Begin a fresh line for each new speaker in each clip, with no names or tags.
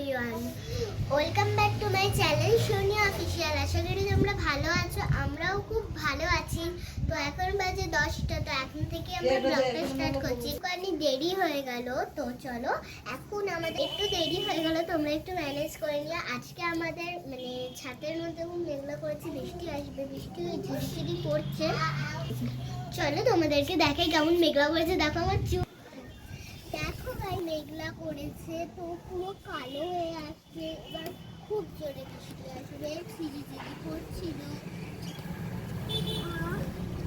Everyone, welcome back to my channel Sonia official. আশা করি তোমরা ভালো আছো, আমরাও খুব ভালো আছি। তো এখন বাজে 10টা, তো এখন থেকে আমরা ব্লগটা স্টার্ট করছি। অনেক দেরি হয়ে গেল, তো চলো এখন আমাদের একটু দেরি হয়ে গেল, তোমরা একটু ম্যানেজ করে নিও। আজকে আমাদের ছাদের মধ্যে খুব মেঘলা করেছে, বৃষ্টি আসবে, বৃষ্টি ঝিরিঝিরি পড়ছে। চলো তোমাদেরকে দেখাই কেমন মেঘলা করেছে। দেখো আমার চুল, দেখো ভাই মেঘলা করেছে, তো পুরো কালো হয়ে আসছে। এবার খুব জোরে বৃষ্টি আসবে, ঝিরিঝিরি পড়ছিল,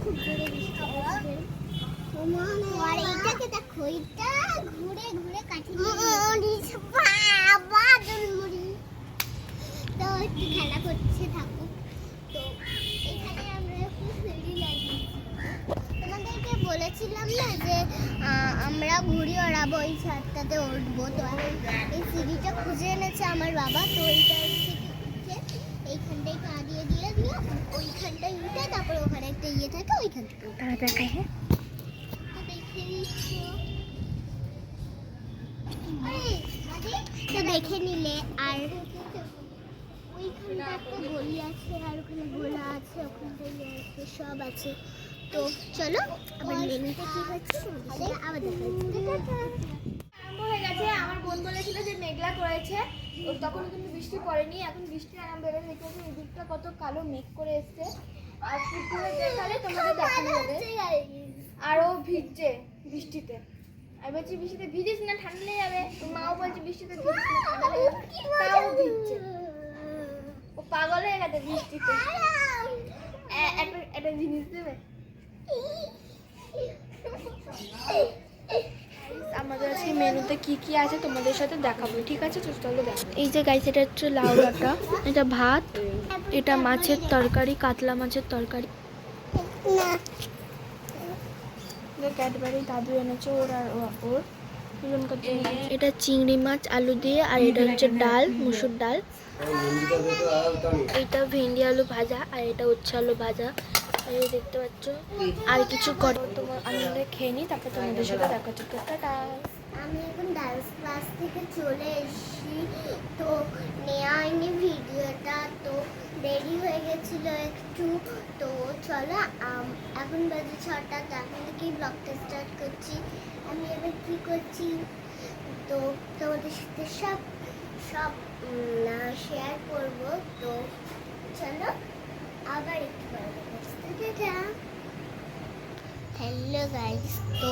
খুব জোরে বৃষ্টি আসবে। আর এইটাকে দেখো, এটা ঘুরে ঘুরে কাটি তো একটু খেলা করছে, থাকুক। তো এখানে আমরা একটু সিঁড়ি লাগিয়েছি, তোমাদেরকে বলেছিলাম না যে আমরা ঘুড়ি ওড়াবো, ওই ছাদটাতে উঠবো। তো এই সিঁড়িটা খুঁজে এনেছে আমার বাবা, তো এইটা উঠে এইখানটায় পা দিয়ে দিয়ে দিয়ে ওইখানটায় উঠে, তারপরে ওখানে একটা ইয়ে থাকে, ওইখান থেকে দেখে তো দেখে নিলে। আর ওইখানটা একটা গলি আছে, আর ওখানে গোলা আছে, ওখানটায় ইয়ে আছে, সব আছে। তো চলো আবার মেনুতে কি হচ্ছে আবার দেখা
হয়ে গেছে। আমার বোন বলেছিল যে মেঘলা করেছে, তখন কিন্তু বৃষ্টি পড়েনি। এখন বৃষ্টি আরাম বেড়ে দেখেছে, এই দিকটা কত কালো মেঘ করে এসছে। আর পুকুরে দেখালে তোমাদের দেখানো হবে আরো ভিজছে বৃষ্টিতে। আমি বলছি বৃষ্টিতে ভিজিস না, ঠান্ডা লেগে যাবে। তোর মাও বলছে বৃষ্টিতে ভিজিস না, ঠান্ডা লেগে যাবে, তাও ভিজছে। ও পাগল হয়ে গেছে বৃষ্টিতে। একটা জিনিস দেবে আমাদের আজকে মেনুতে কি কি আছে তোমাদের সাথে দেখাবো, ঠিক আছে? তো চলো দেখো। এই যে গাইস, এটা হচ্ছে লাউ ডাঁটা, এটা ভাত, এটা মাছের তরকারি, কাতলা মাছের তরকারি। ক্যাডবেরি দাদু এনেছে ওর, আর ওর এটা চিংড়ি মাছ আলু দিয়ে, আর এটা হচ্ছে ডাল, মুসুর ডাল। এটা ভেন্ডি আলু ভাজা, আর এটা উচ্ছে আলু ভাজা। এই দেখতে পাচ্ছ, আর কিছু তোমার আমি খেয়ে নিই, তারপর তোমাদের সাথে দেখা হচ্ছে। টাটা।
আমি এখন ডান্স ক্লাস থেকে চলে এসেছি, তো নেওয়া হয়নি ভিডিওটা, তো দেরি হয়ে গেছিলো একটু। তো চলো এখন বাজে 6টা, তো এখন থেকেই ব্লগটা স্টার্ট করছি। আমি এবার কী করছি, তো তোমাদের সাথে সব শেয়ার করবো। তো চলো আবার একটু পরে হ্যালো গাইস, তো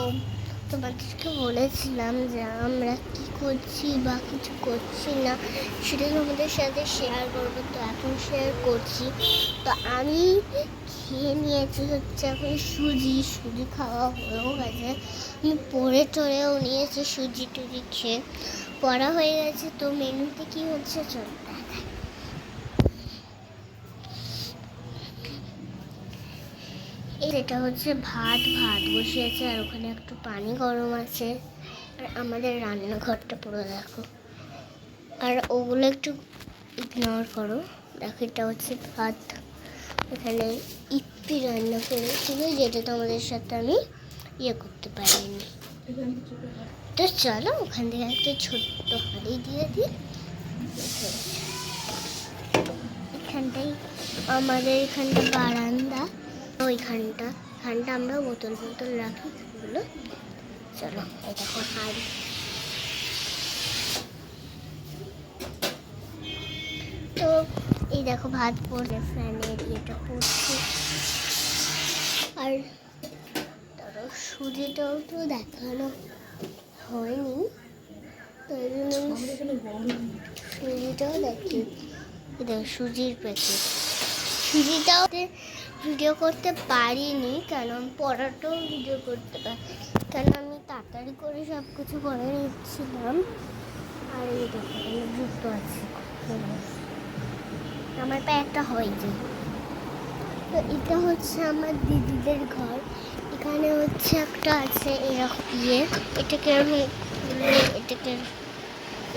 তোমাদেরকে বলেছিলাম যে আমরা কি করছি বা কিছু করছি না, সেটা তোমাদের সাথে শেয়ার করবো। তো এখন শেয়ার করছি। তো আমি খেয়ে নিয়েছি হচ্ছে এখন সুজি খাওয়া হয়েও গেছে, আমি পড়ে টরেও নিয়েছি, সুজি টুজি খেয়ে পড়া হয়ে গেছে। তো মেনুতে কি হচ্ছে চল দেখাই। এটা হচ্ছে ভাত বসিয়েছে, আর ওখানে একটু পানি গরম আছে। আর আমাদের রান্নাঘরটা পুরো দেখো, আর ওগুলো একটু ইগনোর করো। দেখো এটা হচ্ছে ভাত, এখানে ইপি রান্না করেছিল, যেটা তোমাদের সাথে আমি ইয়ে করতে পারিনি। তো চলো ওখান থেকে একটা ছোট্ট হাঁড়ি দিয়ে দিই। এখানটাই আমাদের এখানটা বারান্দা, ওইখানটা আমরা বোতল রাখি ওগুলো। চলো এই দেখো হাঁড়ি, তো এই দেখো ভাত পড়ে, ফ্যানের ইয়েটা পড়ছে। আর ধরো সুজিটাও তো দেখানো হয়নি, তো এই জন্য সুজিটাও দেখি। দেখো সুজির প্যাকেট, সুজিটাও ভিডিও করতে পারিনি, কারণ পড়াটাও ভিডিও করতে পারি, কারণ আমি তাড়াতাড়ি করে সব কিছু করে নিচ্ছিলাম। আর এই দেখো জুতো আছে, আমার পায়ে একটা হয় যে। তো এটা হচ্ছে আমার দিদিদের ঘর, এখানে হচ্ছে একটা আছে এরকম ইয়ে, এটাকে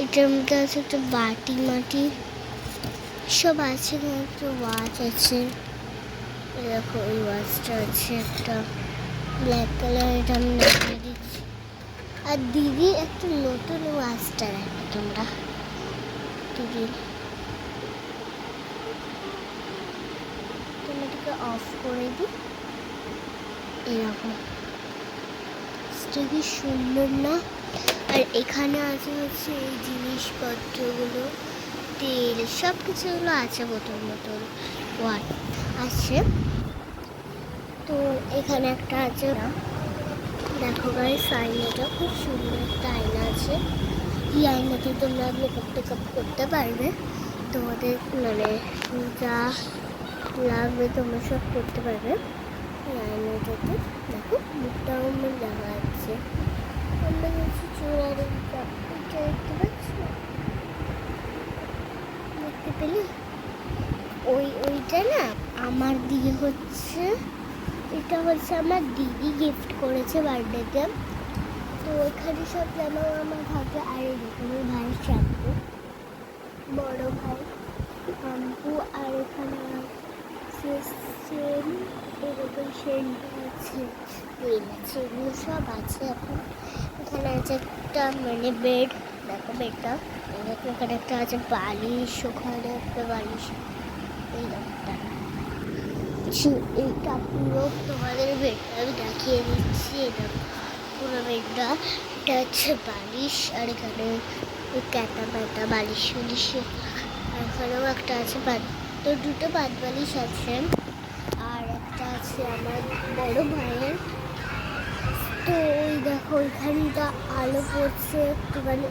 এটার মধ্যে আছে একটা বাটি মাটি সব আছে, একটা ওয়াচ আছে, দেখো ওই ওয়াচটা আছে একটা ব্ল্যাক কালার, এটা আমি লাগিয়ে দিচ্ছি। আর দিদি একটা নতুন ওয়াচটা দেখো তোমরা, প্রতিদিন। ক্যামেরাটাকে অফ করে দিই। এরকম কি সুন্দর না? আর এখানে আছে হচ্ছে এই জিনিসপত্রগুলো, তেল, সব কিছুগুলো আছে, বোতল বোতল ওয়াট আছে। তো এখানে একটা আছে, দেখো গাইস, আয়নাটা খুব সুন্দর একটা আয়না আছে। এই আয়নাতে তোমরা মেকআপ টেকআপ করতে পারবে, তোমাদের মানে যা লাগবে তোমরা সব করতে পারবে এই আয়নাটাতে। দেখো মুখটাও আমার দেখা যাচ্ছে। আমরা হচ্ছে চোরার এটা দেখতে পাচ্ছি, দেখতে পেলে? ওইটা না আমার দিকে হচ্ছে, এটা হচ্ছে আমার দিদি গিফট করেছে বার্থডেতে। তো ওইখানে সব জামা আমার থাকে। আর এরকম ভাইয়ের শ্যাম্পু, বড় ভাই শ্যাম্পু, আর এখানে আছে সেম এরকম সেন্ট আছে, তেল আছে, এগুলো সব আছে। এখন এখানে আছে একটা মানে বেড, দেখো বেডটা, দেখো এখানে একটা আছে বালিশ, ওখানে একটা বালিশ, এইটা পুরো তোমাদের বেডটা আমি দেখিয়ে দিচ্ছি। এটা পুরো বেডটা, এটা হচ্ছে বালিশ, আর এখানে ক্যাটা প্যাটা বালিশ ফুলিশ, আর এখানেও একটা আছে তো দুটো পাত বালিশ আছে। আর একটা আছে আমার বড় ভাইয়ের। তো ওই দেখো ওইখানটা আলো পড়ছে একটুখানি,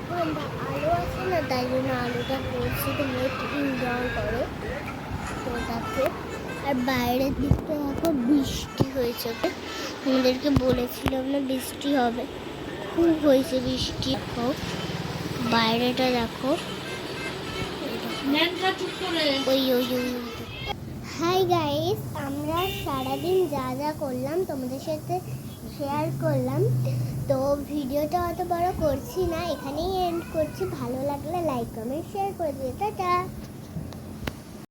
আলো আছে না, তাই জন্য আলোটা পড়ছে, তোমরা একটু এনজয় করো ওটাকে। আর বাইরের দিকটা দেখো বৃষ্টি হয়েছে, আমাদেরকে বলেছিলাম না বৃষ্টি হবে, খুব হয়েছে বৃষ্টি। দেখো বাইরেটা দেখো, ওই ওই ওই। হাই গাইস, আমরা সারাদিন যা যা করলাম তোমাদের সাথে শেয়ার করলাম। তো ভিডিওটা অত বড় করছি না, এখানেই এন্ড করছি। ভালো লাগলে লাইক কমেন্ট শেয়ার করে দিও। টাটা।